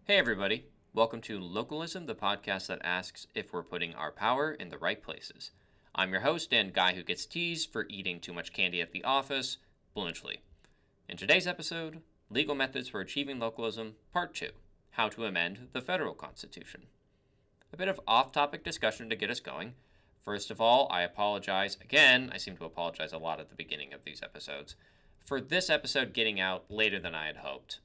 Hey everybody, welcome to Localism, the podcast that asks if we're putting our power in the right places. I'm your host and guy who gets teased for eating too much candy at the office, Blunchley. In today's episode, Legal Methods for Achieving Localism, Part 2, How to Amend the Federal Constitution. A bit of off-topic discussion to get us going. First of all, I apologize again, I seem to apologize a lot at the beginning of these episodes, for this episode getting out later than I had hoped.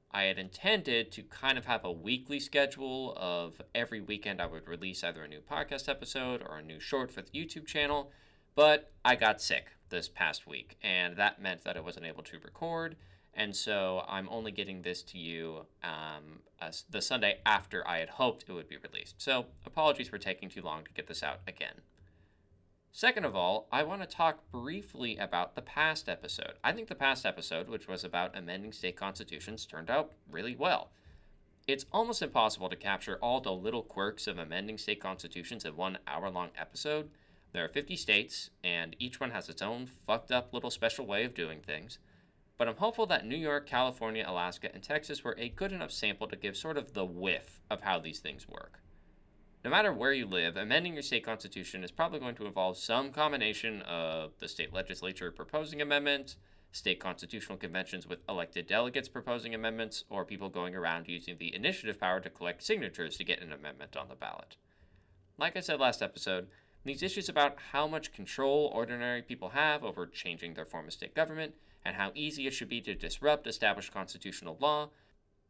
I had intended to kind of have a weekly schedule of every weekend I would release either a new podcast episode or a new short for the YouTube channel, but I got sick this past week, and that meant that I wasn't able to record, and so I'm only getting this to you the Sunday after I had hoped it would be released. So apologies for taking too long to get this out again. Second of all, I want to talk briefly about the past episode. I think the past episode, which was about amending state constitutions, turned out really well. It's almost impossible to capture all the little quirks of amending state constitutions in one hour-long episode. There are 50 states, and each one has its own fucked up little special way of doing things. But I'm hopeful that New York, California, Alaska, and Texas were a good enough sample to give sort of the whiff of how these things work. No matter where you live, amending your state constitution is probably going to involve some combination of the state legislature proposing amendments, state constitutional conventions with elected delegates proposing amendments, or people going around using the initiative power to collect signatures to get an amendment on the ballot. Like I said last episode, these issues about how much control ordinary people have over changing their form of state government and how easy it should be to disrupt established constitutional law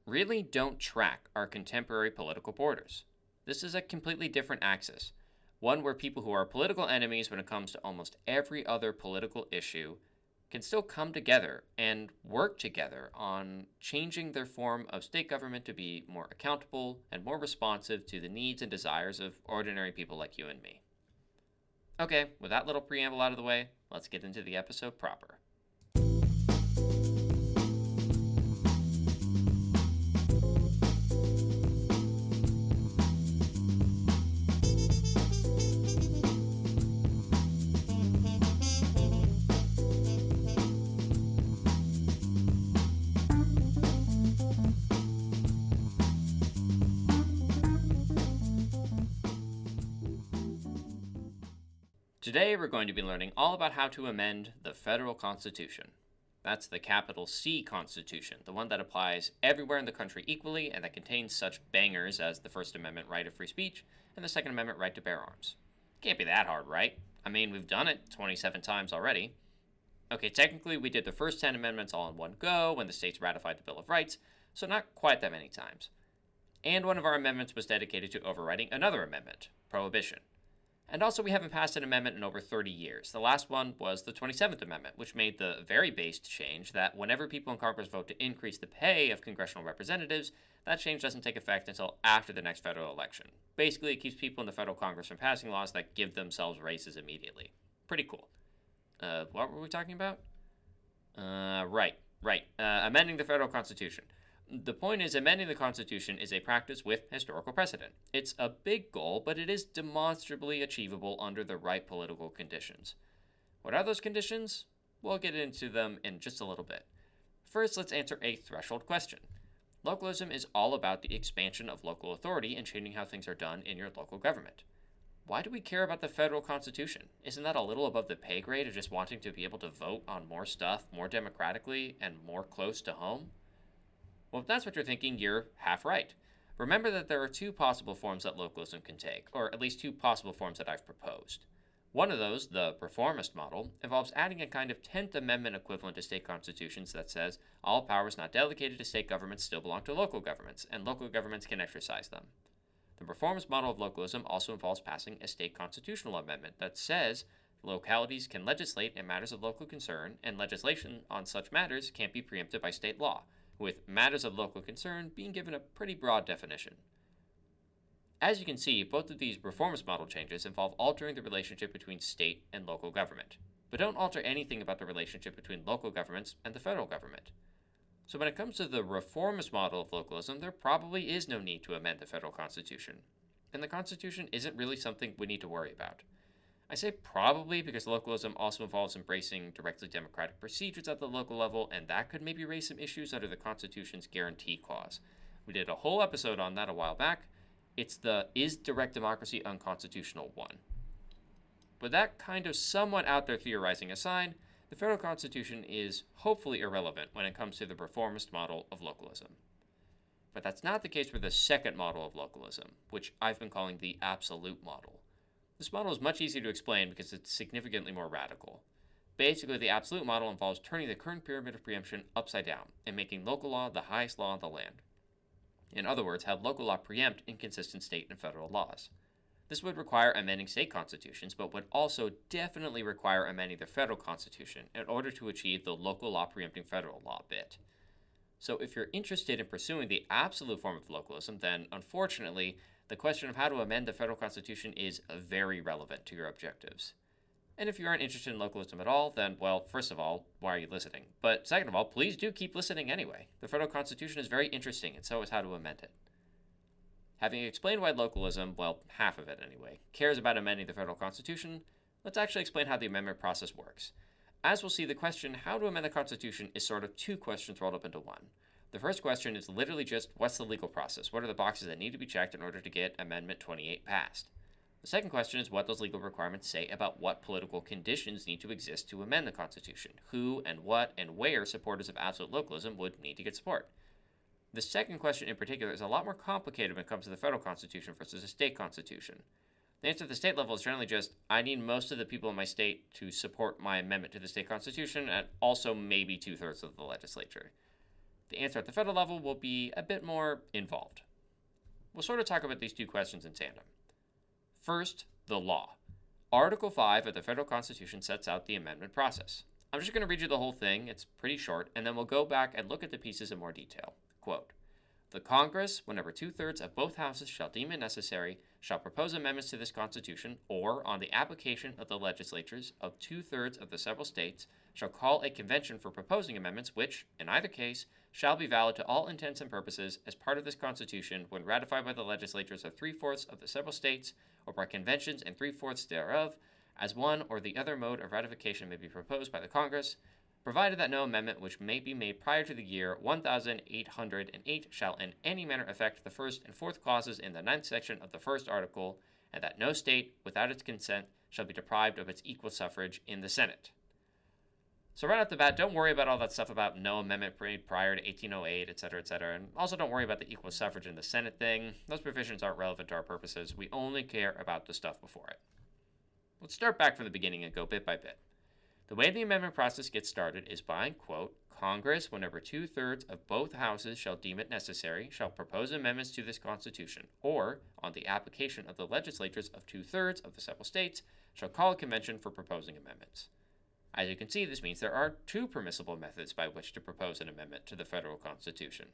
really don't track our contemporary political borders. This is a completely different axis, one where people who are political enemies when it comes to almost every other political issue can still come together and work together on changing their form of state government to be more accountable and more responsive to the needs and desires of ordinary people like you and me. Okay, with that little preamble out of the way, let's get into the episode proper. Today we're going to be learning all about how to amend the federal constitution. That's the capital C Constitution, the one that applies everywhere in the country equally and that contains such bangers as the First Amendment right of free speech and the Second Amendment right to bear arms. Can't be that hard, right? I mean, we've done it 27 times already. Okay, technically we did the first 10 amendments all in one go when the states ratified the Bill of Rights, so not quite that many times. And one of our amendments was dedicated to overriding another amendment, prohibition. And also, we haven't passed an amendment in over 30 years. The last one was the 27th Amendment, which made the very based change that whenever people in Congress vote to increase the pay of congressional representatives, that change doesn't take effect until after the next federal election. Basically, it keeps people in the federal Congress from passing laws that give themselves raises immediately. Pretty cool. What were we talking about? Right. Amending the federal constitution. The point is, amending the Constitution is a practice with historical precedent. It's a big goal, but it is demonstrably achievable under the right political conditions. What are those conditions? We'll get into them in just a little bit. First, let's answer a threshold question. Localism is all about the expansion of local authority and changing how things are done in your local government. Why do we care about the federal Constitution? Isn't that a little above the pay grade of just wanting to be able to vote on more stuff more democratically and more close to home? Well, if that's what you're thinking, you're half right. Remember that there are two possible forms that localism can take, or at least two possible forms that I've proposed. One of those, the reformist model, involves adding a kind of 10th Amendment equivalent to state constitutions that says all powers not delegated to state governments still belong to local governments, and local governments can exercise them. The reformist model of localism also involves passing a state constitutional amendment that says localities can legislate in matters of local concern, and legislation on such matters can't be preempted by state law, with matters of local concern being given a pretty broad definition. As you can see, both of these reformist model changes involve altering the relationship between state and local government, but don't alter anything about the relationship between local governments and the federal government. So when it comes to the reformist model of localism, there probably is no need to amend the federal constitution, and the Constitution isn't really something we need to worry about. I say probably because localism also involves embracing directly democratic procedures at the local level, and that could maybe raise some issues under the Constitution's guarantee clause. We did a whole episode on that a while back. It's the Is Direct Democracy Unconstitutional one. But that kind of somewhat out there theorizing aside, the federal constitution is hopefully irrelevant when it comes to the reformist model of localism. But that's not the case for the second model of localism, which I've been calling the absolute model. This model is much easier to explain because it's significantly more radical. Basically, the absolute model involves turning the current pyramid of preemption upside down and making local law the highest law of the land. In other words, have local law preempt inconsistent state and federal laws. This would require amending state constitutions, but would also definitely require amending the federal constitution in order to achieve the local law preempting federal law bit. So if you're interested in pursuing the absolute form of localism, then unfortunately, the question of how to amend the federal constitution is very relevant to your objectives. And if you aren't interested in localism at all, then, well, first of all, why are you listening? But second of all, please do keep listening anyway. The federal constitution is very interesting, and so is how to amend it. Having explained why localism, well, half of it anyway, cares about amending the federal constitution, let's actually explain how the amendment process works. As we'll see, the question how to amend the Constitution is sort of two questions rolled up into one. The first question is literally just, what's the legal process? What are the boxes that need to be checked in order to get Amendment 28 passed? The second question is what those legal requirements say about what political conditions need to exist to amend the Constitution, who and what and where supporters of absolute localism would need to get support. The second question in particular is a lot more complicated when it comes to the federal constitution versus a state constitution. The answer at the state level is generally just, I need most of the people in my state to support my amendment to the state constitution, and also maybe 2/3 of the legislature. The answer at the federal level will be a bit more involved. We'll sort of talk about these two questions in tandem. First, the law. Article 5 of the federal constitution sets out the amendment process. I'm just going to read you the whole thing, it's pretty short, and then we'll go back and look at the pieces in more detail. Quote, the Congress, whenever 2/3 of both houses shall deem it necessary, shall propose amendments to this Constitution, or, on the application of the legislatures of 2/3 of the several states, shall call a convention for proposing amendments, which, in either case, shall be valid to all intents and purposes as part of this Constitution when ratified by the legislatures of 3/4 of the several states, or by conventions in 3/4 thereof, as one or the other mode of ratification may be proposed by the Congress, provided that no amendment which may be made prior to the year 1808 shall in any manner affect the first and fourth clauses in the 9th section of the first article, and that no state, without its consent, shall be deprived of its equal suffrage in the Senate. So right off the bat, don't worry about all that stuff about no amendment made prior to 1808, etc., and also don't worry about the equal suffrage in the Senate thing. Those provisions aren't relevant to our purposes. We only care about the stuff before it. Let's start back from the beginning and go bit by bit. The way the amendment process gets started is by, quote, Congress, whenever 2/3 of both houses shall deem it necessary, shall propose amendments to this Constitution, or, on the application of the legislatures of 2/3 of the several states, shall call a convention for proposing amendments. As you can see, this means there are two permissible methods by which to propose an amendment to the federal Constitution.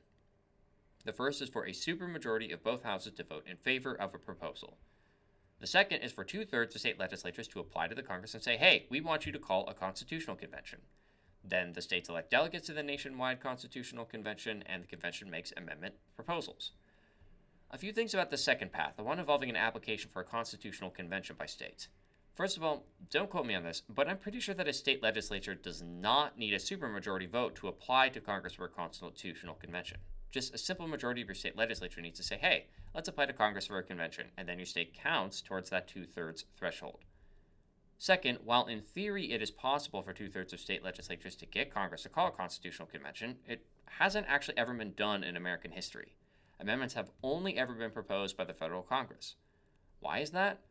The first is for a supermajority of both houses to vote in favor of a proposal. The second is for 2/3 of state legislatures to apply to the Congress and say, hey, we want you to call a constitutional convention. Then the states elect delegates to the nationwide constitutional convention, and the convention makes amendment proposals. A few things about the second path, the one involving an application for a constitutional convention by states. First of all, don't quote me on this, but I'm pretty sure that a state legislature does not need a supermajority vote to apply to Congress for a constitutional convention. Just a simple majority of your state legislature needs to say, hey, let's apply to Congress for a convention, and then your state counts towards that 2/3 threshold. Second, while in theory it is possible for 2/3 of state legislatures to get Congress to call a constitutional convention, it hasn't actually ever been done in American history. Amendments have only ever been proposed by the federal Congress. Why is that?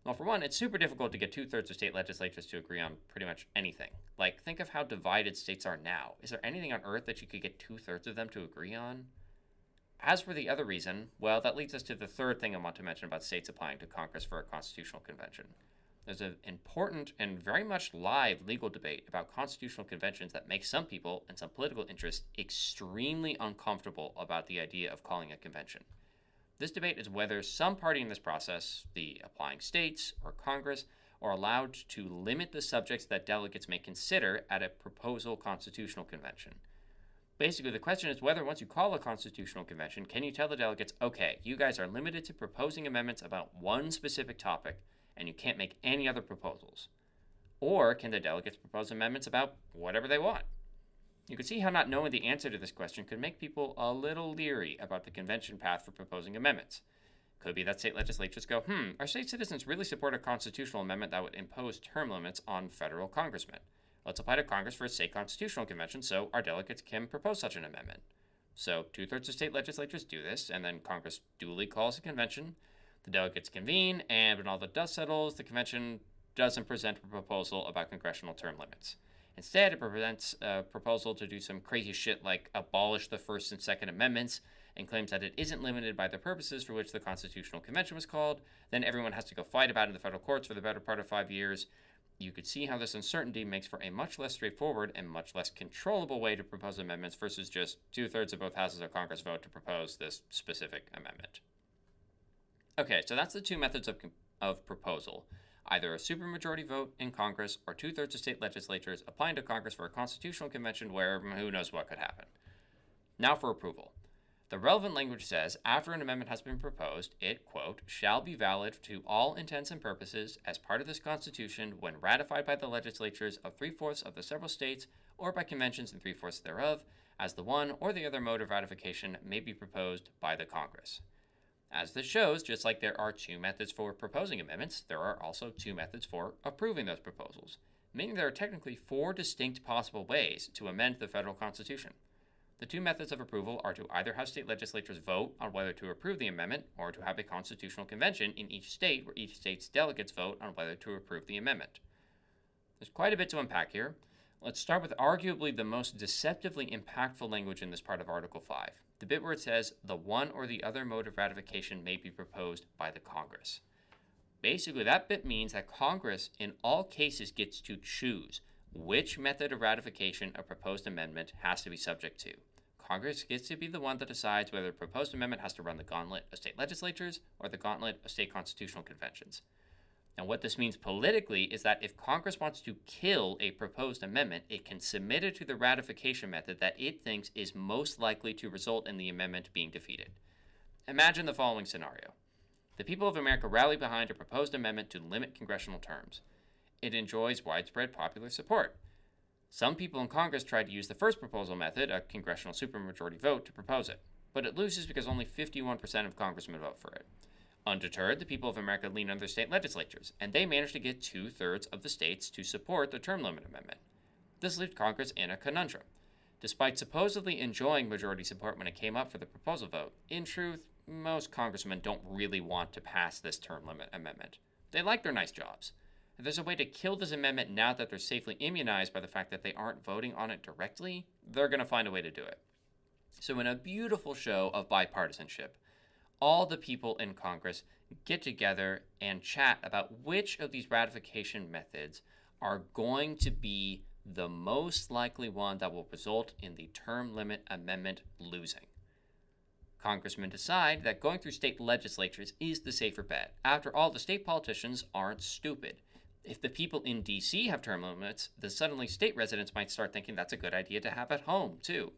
Well, for one, it's super difficult to get 2/3 of state legislatures to agree on pretty much anything. Like, think of how divided states are now. Is there anything on earth that you could get 2/3 of them to agree on? As for the other reason, well, that leads us to the third thing I want to mention about states applying to Congress for a constitutional convention. There's an important and very much live legal debate about constitutional conventions that makes some people and some political interests extremely uncomfortable about the idea of calling a convention. This debate is whether some party in this process, the applying states or Congress, are allowed to limit the subjects that delegates may consider at a proposal constitutional convention. Basically, the question is whether once you call a constitutional convention, can you tell the delegates, okay, you guys are limited to proposing amendments about one specific topic, and you can't make any other proposals? Or can the delegates propose amendments about whatever they want? You can see how not knowing the answer to this question could make people a little leery about the convention path for proposing amendments. Could be that state legislatures go, our state citizens really support a constitutional amendment that would impose term limits on federal congressmen. Let's apply to Congress for a state constitutional convention so our delegates can propose such an amendment. So 2/3 of state legislatures do this, and then Congress duly calls a convention. The delegates convene, and when all the dust settles, the convention doesn't present a proposal about congressional term limits. Instead, it presents a proposal to do some crazy shit like abolish the First and Second Amendments and claims that it isn't limited by the purposes for which the Constitutional Convention was called. Then everyone has to go fight about it in the federal courts for the better part of 5 years. You could see how this uncertainty makes for a much less straightforward and much less controllable way to propose amendments versus just 2/3 of both houses of Congress vote to propose this specific amendment. Okay, so that's the two methods of proposal. Either a supermajority vote in Congress or 2/3 of state legislatures applying to Congress for a constitutional convention where who knows what could happen. Now for approval. The relevant language says, after an amendment has been proposed, it, quote, shall be valid to all intents and purposes as part of this Constitution when ratified by the legislatures of 3/4 of the several states or by conventions in 3/4 thereof, as the one or the other mode of ratification may be proposed by the Congress. As this shows, just like there are two methods for proposing amendments, there are also two methods for approving those proposals, meaning there are technically 4 distinct possible ways to amend the federal Constitution. The two methods of approval are to either have state legislatures vote on whether to approve the amendment or to have a constitutional convention in each state where each state's delegates vote on whether to approve the amendment. There's quite a bit to unpack here. Let's start with arguably the most deceptively impactful language in this part of Article 5, the bit where it says the one or the other mode of ratification may be proposed by the Congress. Basically, that bit means that Congress, in all cases, gets to choose which method of ratification a proposed amendment has to be subject to. Congress gets to be the one that decides whether a proposed amendment has to run the gauntlet of state legislatures or the gauntlet of state constitutional conventions. And what this means politically is that if Congress wants to kill a proposed amendment, it can submit it to the ratification method that it thinks is most likely to result in the amendment being defeated. Imagine the following scenario. The people of America rally behind a proposed amendment to limit congressional terms. It enjoys widespread popular support. Some people in Congress tried to use the first proposal method, a congressional supermajority vote, to propose it, but it loses because only 51% of congressmen vote for it. Undeterred, the people of America lean on their state legislatures, and they managed to get 2/3 of the states to support the term limit amendment. This left Congress in a conundrum. Despite supposedly enjoying majority support when it came up for the proposal vote, in truth, most congressmen don't really want to pass this term limit amendment. They like their nice jobs. If there's a way to kill this amendment now that they're safely immunized by the fact that they aren't voting on it directly, they're going to find a way to do it. So in a beautiful show of bipartisanship, all the people in Congress get together and chat about which of these ratification methods are going to be the most likely one that will result in the term limit amendment losing. Congressmen decide that going through state legislatures is the safer bet. After all, the state politicians aren't stupid. If the people in D.C. have term limits, then suddenly state residents might start thinking that's a good idea to have at home, too.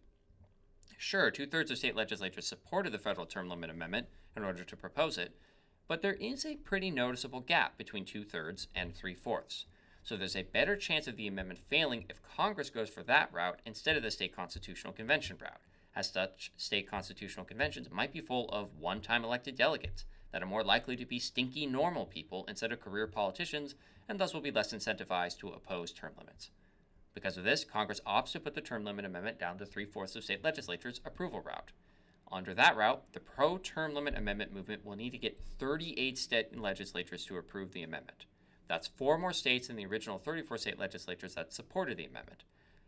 Sure, 2/3 of state legislatures supported the federal term limit amendment in order to propose it, but there is a pretty noticeable gap between 2/3 and 3/4. So there's a better chance of the amendment failing if Congress goes for that route instead of the state constitutional convention route. As such, state constitutional conventions might be full of one-time elected delegates that are more likely to be stinky normal people instead of career politicians, and thus will be less incentivized to oppose term limits. Because of this, Congress opts to put the term limit amendment down to 3/4 of state legislatures' approval route. Under that route, the pro-term limit amendment movement will need to get 38 state legislatures to approve the amendment. That's 4 more states than the original 34 state legislatures that supported the amendment.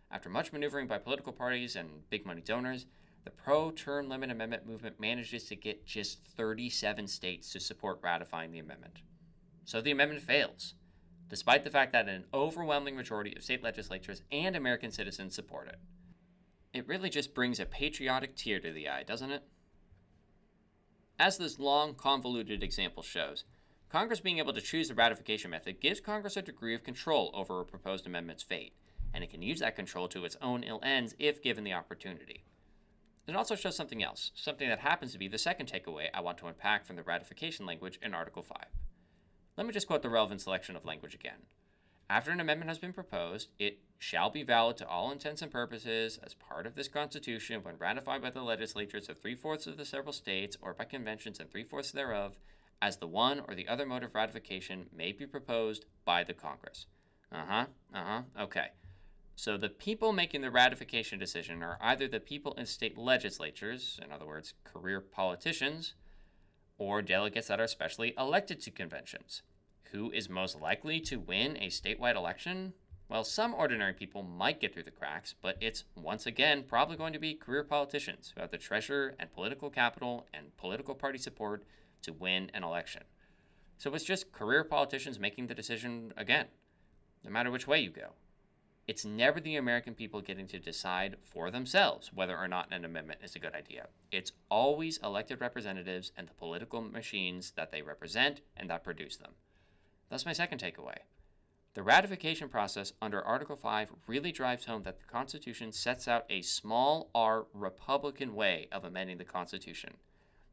After much maneuvering by political parties and big money donors, the pro-term limit amendment movement manages to get just 37 states to support ratifying the amendment. So the amendment fails, despite the fact that an overwhelming majority of state legislatures and American citizens support it. It really just brings a patriotic tear to the eye, doesn't it? As this long, convoluted example shows, Congress being able to choose the ratification method gives Congress a degree of control over a proposed amendment's fate, and it can use that control to its own ill ends if given the opportunity. It also shows something else, something that happens to be the second takeaway I want to unpack from the ratification language in Article 5. Let me just quote the relevant selection of language again. After an amendment has been proposed, it shall be valid to all intents and purposes as part of this Constitution when ratified by the legislatures of 3/4 of the several states or by conventions and 3/4 thereof, as the one or the other mode of ratification may be proposed by the Congress. Okay. So the people making the ratification decision are either the people in state legislatures, in other words, career politicians, or delegates that are specially elected to conventions. Who is most likely to win a statewide election? Well, some ordinary people might get through the cracks, but it's once again probably going to be career politicians who have the treasure and political capital and political party support to win an election. So it's just career politicians making the decision again, no matter which way you go. It's never the American people getting to decide for themselves whether or not an amendment is a good idea. It's always elected representatives and the political machines that they represent and that produce them. That's my second takeaway. The ratification process under Article 5 really drives home that the Constitution sets out a small r Republican way of amending the Constitution.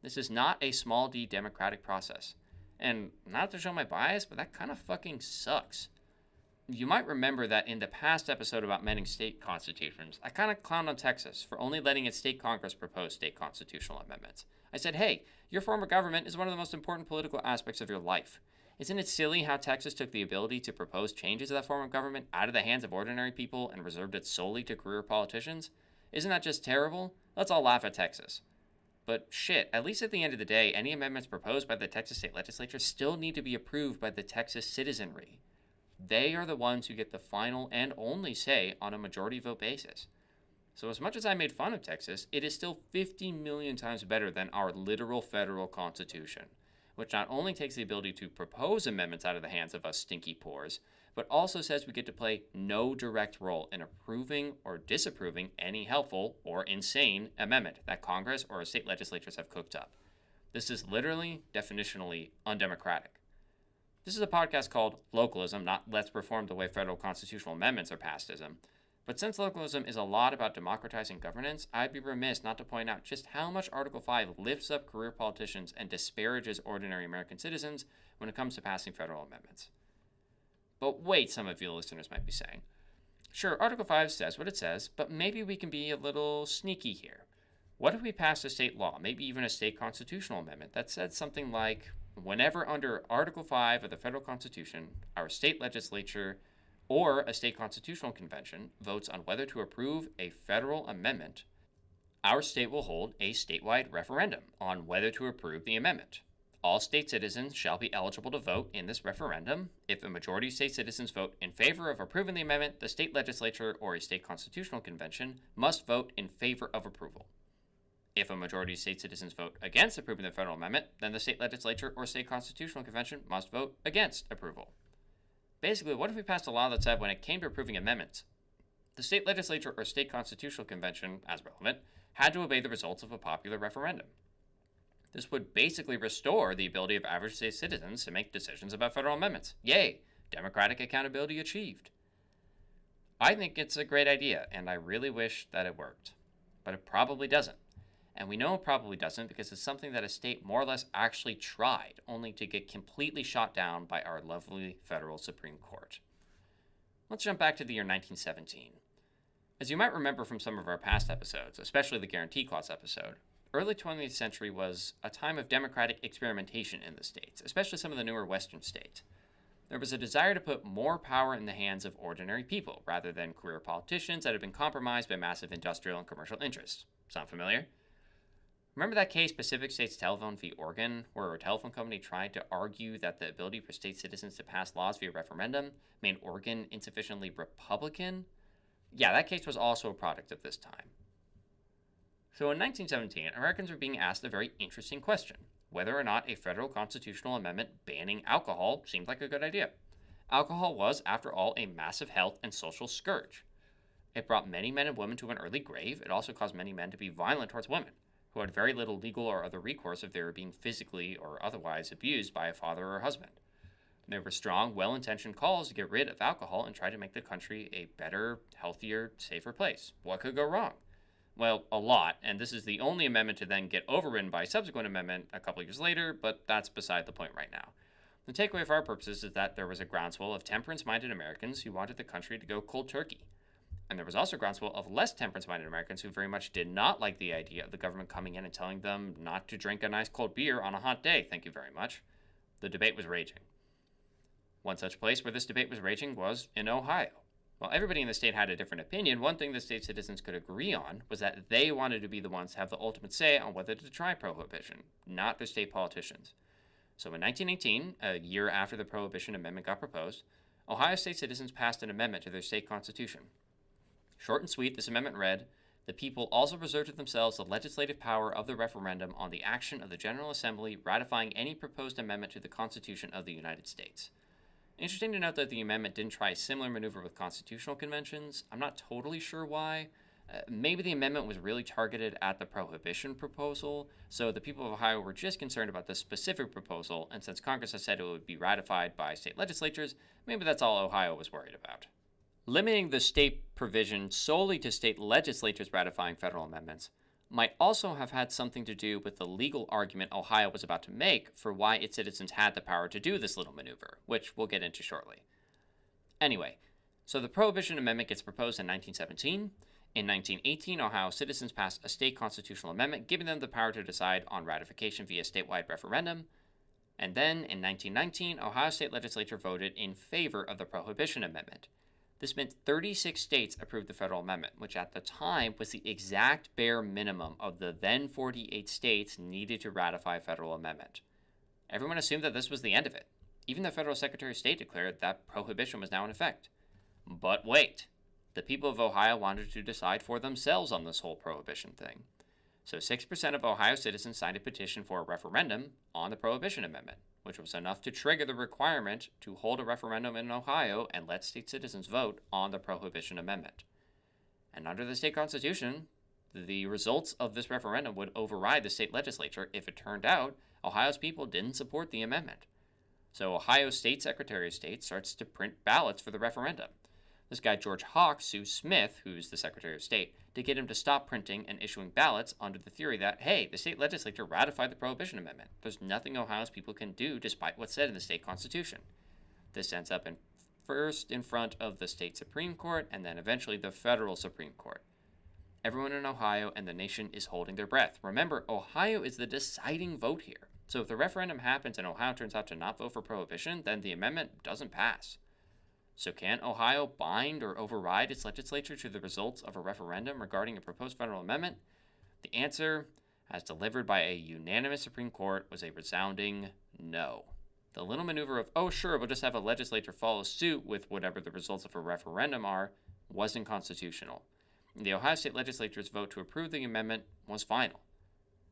This is not a small d democratic process. And not to show my bias, but that kind of fucking sucks. You might remember that in the past episode about amending state constitutions, I kind of clowned on Texas for only letting its state Congress propose state constitutional amendments. I said, hey, your form of government is one of the most important political aspects of your life. Isn't it silly how Texas took the ability to propose changes to that form of government out of the hands of ordinary people and reserved it solely to career politicians? Isn't that just terrible? Let's all laugh at Texas. But shit, at least at the end of the day, any amendments proposed by the Texas state legislature still need to be approved by the Texas citizenry. They are the ones who get the final and only say on a majority vote basis. So as much as I made fun of Texas, it is still 50 million times better than our literal federal constitution, which not only takes the ability to propose amendments out of the hands of us stinky pores, but also says we get to play no direct role in approving or disapproving any helpful or insane amendment that Congress or state legislatures have cooked up. This is literally, definitionally undemocratic. This is a podcast called Localism, not Let's Reform the Way Federal Constitutional Amendments Are Passed-ism. But since localism is a lot about democratizing governance, I'd be remiss not to point out just how much Article 5 lifts up career politicians and disparages ordinary American citizens when it comes to passing federal amendments. But wait, some of you listeners might be saying. Sure, Article 5 says what it says, but maybe we can be a little sneaky here. What if we passed a state law, maybe even a state constitutional amendment, that said something like, whenever under Article 5 of the federal constitution, our state legislature or a state constitutional convention votes on whether to approve a federal amendment, our state will hold a statewide referendum on whether to approve the amendment. All state citizens shall be eligible to vote in this referendum. If a majority of state citizens vote in favor of approving the amendment, the state legislature or a state constitutional convention must vote in favor of approval. If a majority of state citizens vote against approving the federal amendment, then the state legislature or state constitutional convention must vote against approval. Basically, what if we passed a law that said when it came to approving amendments, the state legislature or state constitutional convention, as relevant, had to obey the results of a popular referendum? This would basically restore the ability of average state citizens to make decisions about federal amendments. Yay! Democratic accountability achieved. I think it's a great idea, and I really wish that it worked. But it probably doesn't. And we know it probably doesn't because it's something that a state more or less actually tried, only to get completely shot down by our lovely federal Supreme Court. Let's jump back to the year 1917. As you might remember from some of our past episodes, especially the Guarantee Clause episode, early 20th century was a time of democratic experimentation in the states, especially some of the newer western states. There was a desire to put more power in the hands of ordinary people, rather than career politicians that had been compromised by massive industrial and commercial interests. Sound familiar? Remember that case, Pacific States Telephone v. Oregon, where a telephone company tried to argue that the ability for state citizens to pass laws via referendum made Oregon insufficiently Republican? Yeah, that case was also a product of this time. So in 1917, Americans were being asked a very interesting question, whether or not a federal constitutional amendment banning alcohol seemed like a good idea. Alcohol was, after all, a massive health and social scourge. It brought many men and women to an early grave. It also caused many men to be violent towards women, who had very little legal or other recourse if they were being physically or otherwise abused by a father or husband. There were strong, well-intentioned calls to get rid of alcohol and try to make the country a better, healthier, safer place. What could go wrong? Well, a lot, and this is the only amendment to then get overridden by a subsequent amendment a couple years later, but that's beside the point right now. The takeaway for our purposes is that there was a groundswell of temperance-minded Americans who wanted the country to go cold turkey. And there was also a groundswell of less temperance-minded Americans who very much did not like the idea of the government coming in and telling them not to drink a nice cold beer on a hot day, thank you very much. The debate was raging. One such place where this debate was raging was in Ohio. While everybody in the state had a different opinion, one thing the state citizens could agree on was that they wanted to be the ones to have the ultimate say on whether to try prohibition, not the state politicians. So in 1918, a year after the Prohibition Amendment got proposed, Ohio state citizens passed an amendment to their state constitution. Short and sweet, this amendment read, "The people also reserve to themselves the legislative power of the referendum on the action of the General Assembly ratifying any proposed amendment to the Constitution of the United States." Interesting to note that the amendment didn't try a similar maneuver with constitutional conventions. I'm not totally sure why. Maybe the amendment was really targeted at the prohibition proposal, so the people of Ohio were just concerned about the specific proposal, and since Congress has said it would be ratified by state legislatures, maybe that's all Ohio was worried about. Limiting the state provision solely to state legislatures ratifying federal amendments might also have had something to do with the legal argument Ohio was about to make for why its citizens had the power to do this little maneuver, which we'll get into shortly. Anyway, so the Prohibition Amendment gets proposed in 1917. In 1918, Ohio citizens passed a state constitutional amendment giving them the power to decide on ratification via statewide referendum. And then, in 1919, Ohio state legislature voted in favor of the Prohibition Amendment. This meant 36 states approved the federal amendment, which at the time was the exact bare minimum of the then 48 states needed to ratify a federal amendment. Everyone assumed that this was the end of it. Even the federal Secretary of State declared that prohibition was now in effect. But wait, the people of Ohio wanted to decide for themselves on this whole prohibition thing. So 6% of Ohio citizens signed a petition for a referendum on the Prohibition Amendment, which was enough to trigger the requirement to hold a referendum in Ohio and let state citizens vote on the Prohibition Amendment. And under the state constitution, the results of this referendum would override the state legislature if it turned out Ohio's people didn't support the amendment. So Ohio State Secretary of State starts to print ballots for the referendum. This guy George Hawks sues Smith, who's the Secretary of State, to get him to stop printing and issuing ballots under the theory that, hey, the state legislature ratified the Prohibition Amendment. There's nothing Ohio's people can do despite what's said in the state constitution. This ends up first in front of the state Supreme Court and then eventually the federal Supreme Court. Everyone in Ohio and the nation is holding their breath. Remember, Ohio is the deciding vote here. So if the referendum happens and Ohio turns out to not vote for prohibition, then the amendment doesn't pass. So can Ohio bind or override its legislature to the results of a referendum regarding a proposed federal amendment? The answer, as delivered by a unanimous Supreme Court, was a resounding no. The little maneuver of, oh sure, we'll just have a legislature follow suit with whatever the results of a referendum are, wasn't constitutional. The Ohio State Legislature's vote to approve the amendment was final.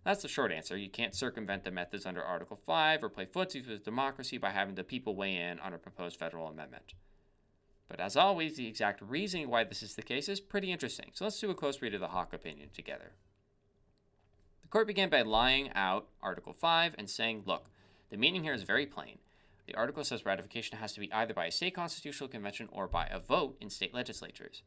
That's the short answer. You can't circumvent the methods under Article 5 or play footsies with democracy by having the people weigh in on a proposed federal amendment. But as always, the exact reasoning why this is the case is pretty interesting. So let's do a close read of the Hawk opinion together. The court began by laying out Article 5 and saying, look, the meaning here is very plain. The article says ratification has to be either by a state constitutional convention or by a vote in state legislatures.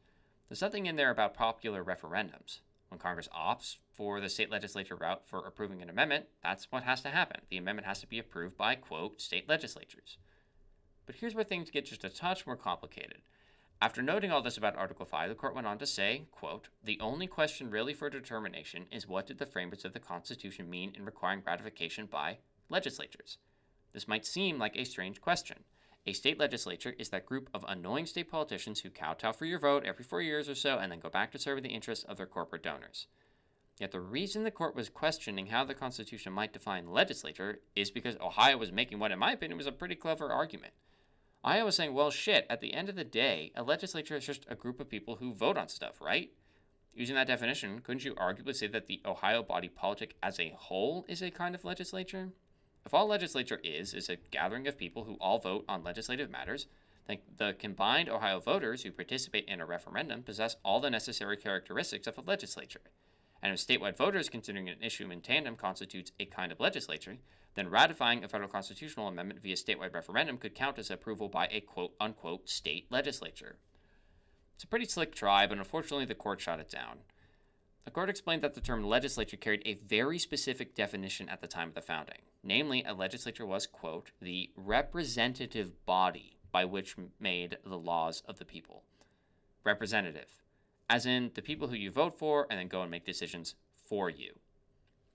There's nothing in there about popular referendums. When Congress opts for the state legislature route for approving an amendment, that's what has to happen. The amendment has to be approved by, quote, state legislatures. But here's where things get just a touch more complicated. After noting all this about Article 5, the court went on to say, quote, the only question really for determination is what did the framers of the Constitution mean in requiring ratification by legislatures? This might seem like a strange question. A state legislature is that group of annoying state politicians who kowtow for your vote every 4 years or so and then go back to serving the interests of their corporate donors. Yet the reason the court was questioning how the Constitution might define legislature is because Ohio was making what, in my opinion, was a pretty clever argument. Ohio was saying, well, shit, at the end of the day, a legislature is just a group of people who vote on stuff, right? Using that definition, couldn't you arguably say that the Ohio body politic as a whole is a kind of legislature? If all legislature is a gathering of people who all vote on legislative matters, then the combined Ohio voters who participate in a referendum possess all the necessary characteristics of a legislature. And if statewide voters considering an issue in tandem constitutes a kind of legislature, then ratifying a federal constitutional amendment via statewide referendum could count as approval by a quote-unquote state legislature. It's a pretty slick try, but unfortunately the court shot it down. The court explained that the term legislature carried a very specific definition at the time of the founding. Namely, a legislature was, quote, the representative body by which made the laws of the people. Representative, as in the people who you vote for and then go and make decisions for you.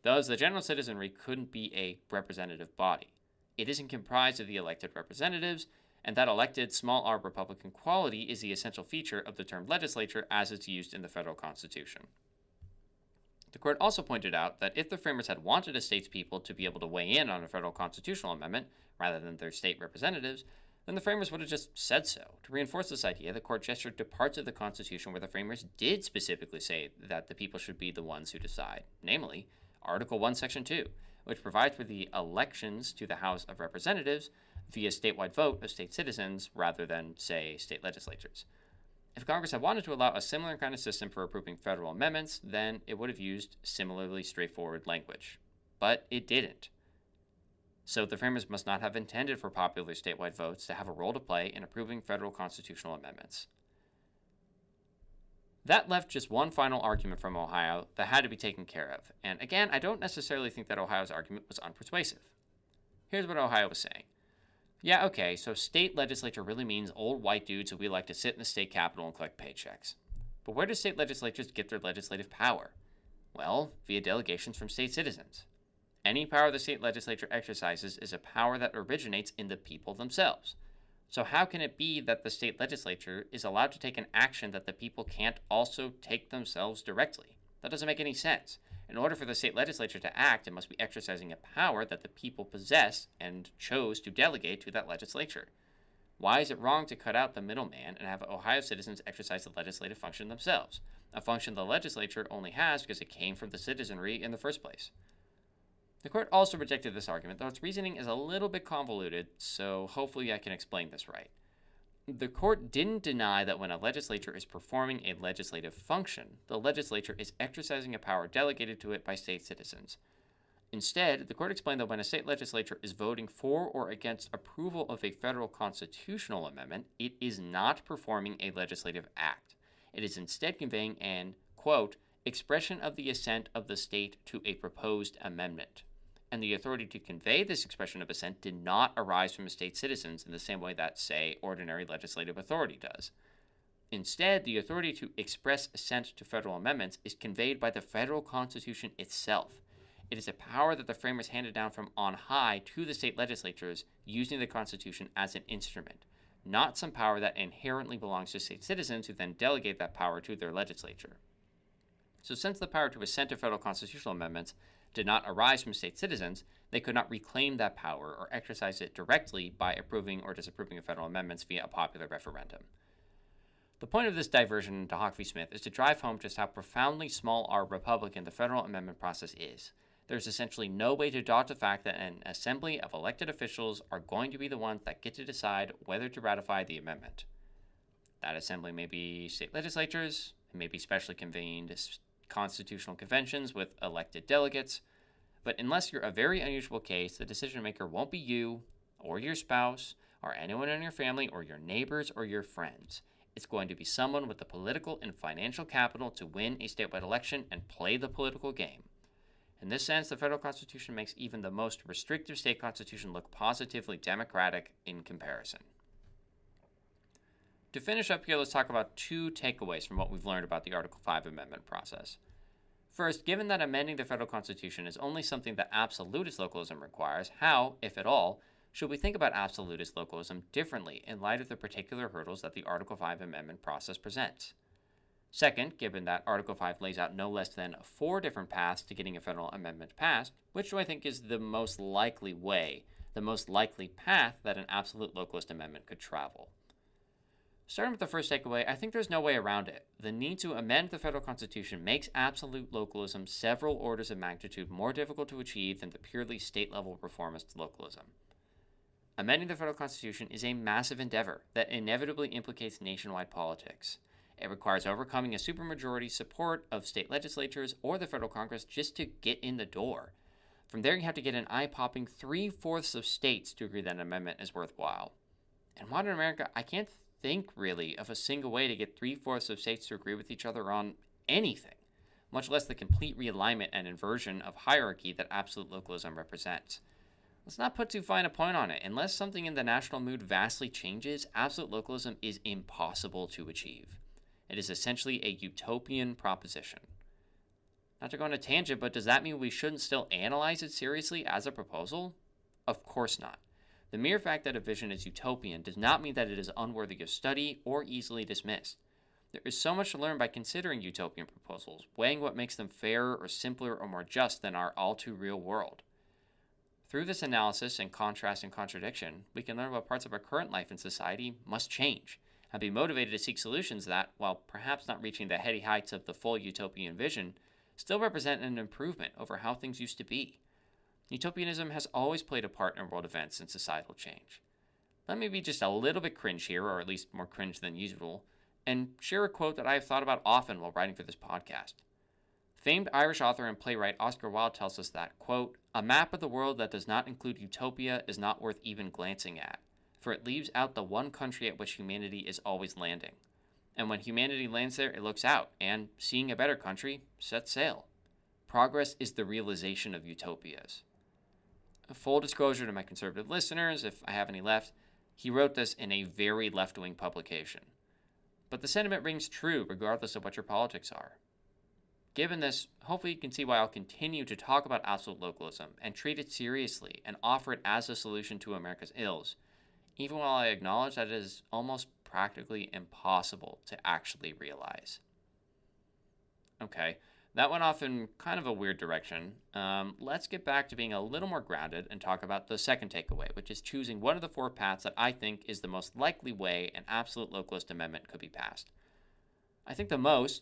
Thus, the general citizenry couldn't be a representative body. It isn't comprised of the elected representatives, and that elected small r Republican quality is the essential feature of the term legislature as it's used in the federal Constitution. The court also pointed out that if the framers had wanted a state's people to be able to weigh in on a federal constitutional amendment rather than their state representatives, then the framers would have just said so. To reinforce this idea, the court gestured to parts of the Constitution where the framers did specifically say that the people should be the ones who decide, namely Article 1, Section 2, which provides for the elections to the House of Representatives via statewide vote of state citizens rather than, say, state legislatures. If Congress had wanted to allow a similar kind of system for approving federal amendments, then it would have used similarly straightforward language. But it didn't. So the framers must not have intended for popular statewide votes to have a role to play in approving federal constitutional amendments. That left just one final argument from Ohio that had to be taken care of. And again, I don't necessarily think that Ohio's argument was unpersuasive. Here's what Ohio was saying. Yeah, okay, so state legislature really means old white dudes who we like to sit in the state capitol and collect paychecks. But where do state legislatures get their legislative power? Well, via delegations from state citizens. Any power the state legislature exercises is a power that originates in the people themselves. So how can it be that the state legislature is allowed to take an action that the people can't also take themselves directly? That doesn't make any sense. In order for the state legislature to act, it must be exercising a power that the people possess and chose to delegate to that legislature. Why is it wrong to cut out the middleman and have Ohio citizens exercise the legislative function themselves, a function the legislature only has because it came from the citizenry in the first place? The court also rejected this argument, though its reasoning is a little bit convoluted, so hopefully I can explain this right. The court didn't deny that when a legislature is performing a legislative function, the legislature is exercising a power delegated to it by state citizens. Instead, the court explained that when a state legislature is voting for or against approval of a federal constitutional amendment, it is not performing a legislative act. It is instead conveying an, quote, expression of the assent of the state to a proposed amendment. And the authority to convey this expression of assent did not arise from state citizens in the same way that, say, ordinary legislative authority does. Instead, the authority to express assent to federal amendments is conveyed by the federal Constitution itself. It is a power that the framers handed down from on high to the state legislatures using the Constitution as an instrument, not some power that inherently belongs to state citizens who then delegate that power to their legislature. So since the power to assent to federal constitutional amendments did not arise from state citizens, they could not reclaim that power or exercise it directly by approving or disapproving of federal amendments via a popular referendum. The point of this diversion into Hawk v. Smith is to drive home just how profoundly small r Republican the federal amendment process is. There's essentially no way to dodge the fact that an assembly of elected officials are going to be the ones that get to decide whether to ratify the amendment. That assembly may be state legislatures, it may be specially convened constitutional conventions with elected delegates, but unless you're a very unusual case, the decision maker won't be you, or your spouse, or anyone in your family, or your neighbors, or your friends. It's going to be someone with the political and financial capital to win a statewide election and play the political game. In this sense, the federal Constitution makes even the most restrictive state constitution look positively democratic in comparison. To finish up here, let's talk about two takeaways from what we've learned about the Article 5 amendment process. First, given that amending the federal Constitution is only something that absolutist localism requires, how, if at all, should we think about absolutist localism differently in light of the particular hurdles that the Article 5 amendment process presents? Second, given that Article 5 lays out no less than 4 different paths to getting a federal amendment passed, which do I think is the most likely way, the most likely path that an absolute localist amendment could travel? Starting with the first takeaway, I think there's no way around it. The need to amend the federal Constitution makes absolute localism several orders of magnitude more difficult to achieve than the purely state-level reformist localism. Amending the federal Constitution is a massive endeavor that inevitably implicates nationwide politics. It requires overcoming a supermajority support of state legislatures or the federal Congress just to get in the door. From there, you have to get an eye-popping 3/4 of states to agree that an amendment is worthwhile. In modern America, I can't think really of a single way to get 3/4 of states to agree with each other on anything, much less the complete realignment and inversion of hierarchy that absolute localism represents. Let's not put too fine a point on it. Unless something in the national mood vastly changes, absolute localism is impossible to achieve. It is essentially a utopian proposition. Not to go on a tangent, but does that mean we shouldn't still analyze it seriously as a proposal? Of course not. The mere fact that a vision is utopian does not mean that it is unworthy of study or easily dismissed. There is so much to learn by considering utopian proposals, weighing what makes them fairer or simpler or more just than our all too real world. Through this analysis and contrast and contradiction, we can learn what parts of our current life and society must change, and be motivated to seek solutions that, while perhaps not reaching the heady heights of the full utopian vision, still represent an improvement over how things used to be. Utopianism has always played a part in world events and societal change. Let me be just a little bit cringe here, or at least more cringe than usual, and share a quote that I have thought about often while writing for this podcast. Famed Irish author and playwright Oscar Wilde tells us that, quote, "A map of the world that does not include utopia is not worth even glancing at, for it leaves out the one country at which humanity is always landing. And when humanity lands there, it looks out, and, seeing a better country, sets sail. Progress is the realization of utopias." Full disclosure to my conservative listeners, if I have any left, he wrote this in a very left-wing publication. But the sentiment rings true regardless of what your politics are. Given this, hopefully you can see why I'll continue to talk about absolute localism and treat it seriously and offer it as a solution to America's ills, even while I acknowledge that it is almost practically impossible to actually realize. Okay, that went off in kind of a weird direction. Let's get back to being a little more grounded and talk about the second takeaway, which is choosing one of the four paths that I think is the most likely way an absolute localist amendment could be passed. I think the most,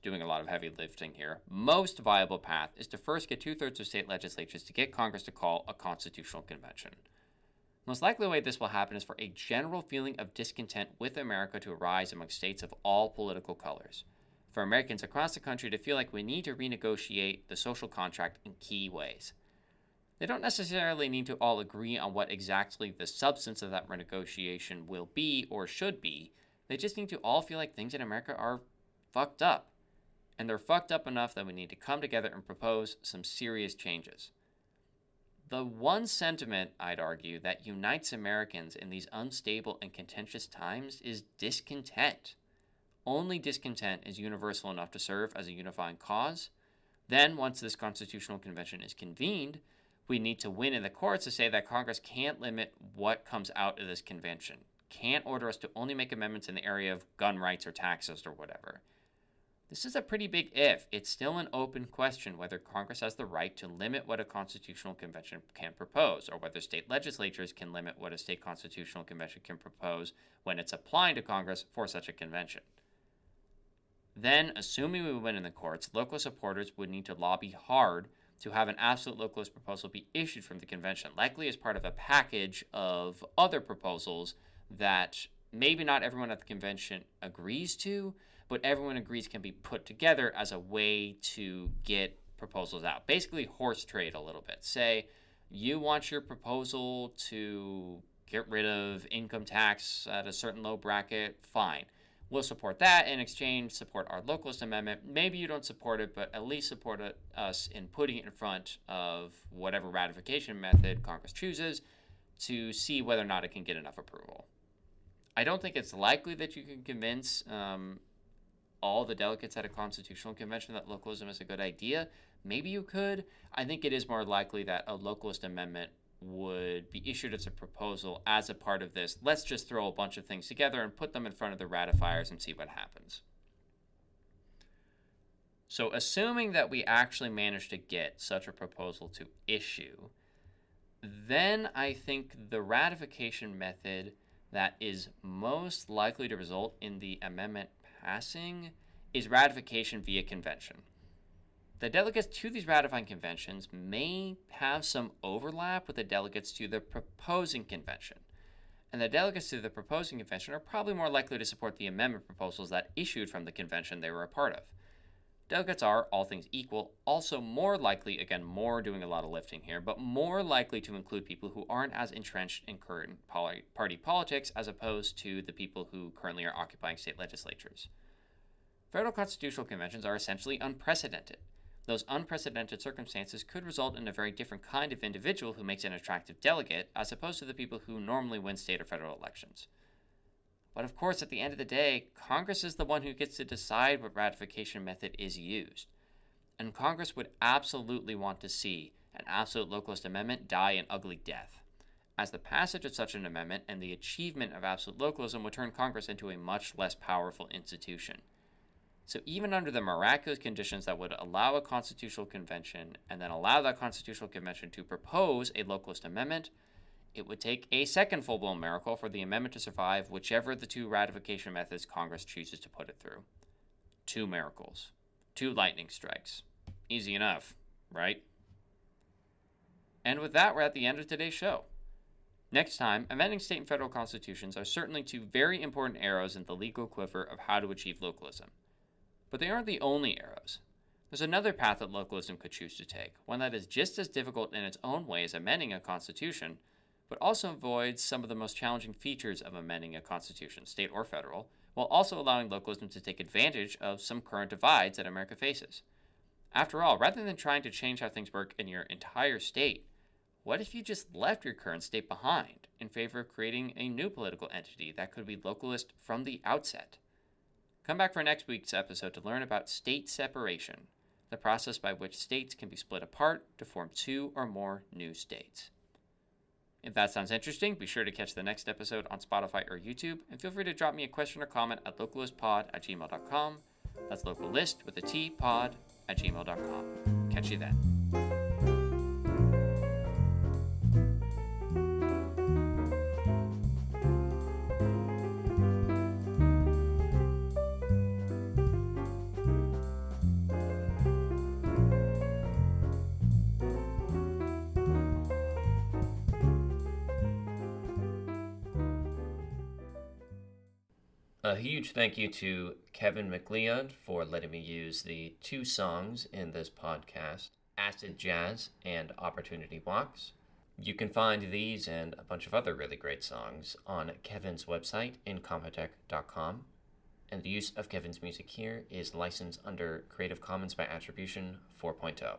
doing a lot of heavy lifting here, most viable path is to first get 2/3 of state legislatures to get Congress to call a constitutional convention. The most likely way this will happen is for a general feeling of discontent with America to arise among states of all political colors, for Americans across the country to feel like we need to renegotiate the social contract in key ways. They don't necessarily need to all agree on what exactly the substance of that renegotiation will be or should be. They just need to all feel like things in America are fucked up. And they're fucked up enough that we need to come together and propose some serious changes. The one sentiment, I'd argue, that unites Americans in these unstable and contentious times is discontent. Only discontent is universal enough to serve as a unifying cause. Then, once this constitutional convention is convened, we need to win in the courts to say that Congress can't limit what comes out of this convention, can't order us to only make amendments in the area of gun rights or taxes or whatever. This is a pretty big if. It's still an open question whether Congress has the right to limit what a constitutional convention can propose, or whether state legislatures can limit what a state constitutional convention can propose when it's applying to Congress for such a convention. Then, assuming we win in the courts, local supporters would need to lobby hard to have an absolute localist proposal be issued from the convention, likely as part of a package of other proposals that maybe not everyone at the convention agrees to, but everyone agrees can be put together as a way to get proposals out. Basically, horse trade a little bit. Say, you want your proposal to get rid of income tax at a certain low bracket, fine. We'll support that. In exchange, support our localist amendment. Maybe you don't support it, but at least support us in putting it in front of whatever ratification method Congress chooses to see whether or not it can get enough approval. I don't think it's likely that you can convince all the delegates at a constitutional convention that localism is a good idea. Maybe you could. I think it is more likely that a localist amendment would be issued as a proposal as a part of this. Let's just throw a bunch of things together and put them in front of the ratifiers and see what happens. So assuming that we actually manage to get such a proposal to issue, then I think the ratification method that is most likely to result in the amendment passing is ratification via convention. The delegates to these ratifying conventions may have some overlap with the delegates to the proposing convention, and the delegates to the proposing convention are probably more likely to support the amendment proposals that issued from the convention they were a part of. Delegates are, all things equal, also more likely, again, more doing a lot of lifting here, but more likely to include people who aren't as entrenched in current party politics as opposed to the people who currently are occupying state legislatures. Federal constitutional conventions are essentially unprecedented. Those unprecedented circumstances could result in a very different kind of individual who makes an attractive delegate, as opposed to the people who normally win state or federal elections. But of course, at the end of the day, Congress is the one who gets to decide what ratification method is used. And Congress would absolutely want to see an absolute localist amendment die an ugly death, as the passage of such an amendment and the achievement of absolute localism would turn Congress into a much less powerful institution. So even under the miraculous conditions that would allow a constitutional convention and then allow that constitutional convention to propose a localist amendment, it would take a second full-blown miracle for the amendment to survive whichever the two ratification methods Congress chooses to put it through. 2 miracles. 2 lightning strikes. Easy enough, right? And with that, we're at the end of today's show. Next time, amending state and federal constitutions are certainly 2 very important arrows in the legal quiver of how to achieve localism. But they aren't the only arrows. There's another path that localism could choose to take, one that is just as difficult in its own way as amending a constitution, but also avoids some of the most challenging features of amending a constitution, state or federal, while also allowing localism to take advantage of some current divides that America faces. After all, rather than trying to change how things work in your entire state, what if you just left your current state behind in favor of creating a new political entity that could be localist from the outset? Come back for next week's episode to learn about state separation, the process by which states can be split apart to form 2 or more new states. If that sounds interesting, be sure to catch the next episode on Spotify or YouTube, and feel free to drop me a question or comment at localistpod@gmail.com. That's localist with a T, pod@gmail.com. Catch you then. A huge thank you to Kevin MacLeod for letting me use the 2 songs in this podcast, Acid Jazz and Opportunity Walks. You can find these and a bunch of other really great songs on Kevin's website, incompetech.com. And the use of Kevin's music here is licensed under Creative Commons by Attribution 4.0.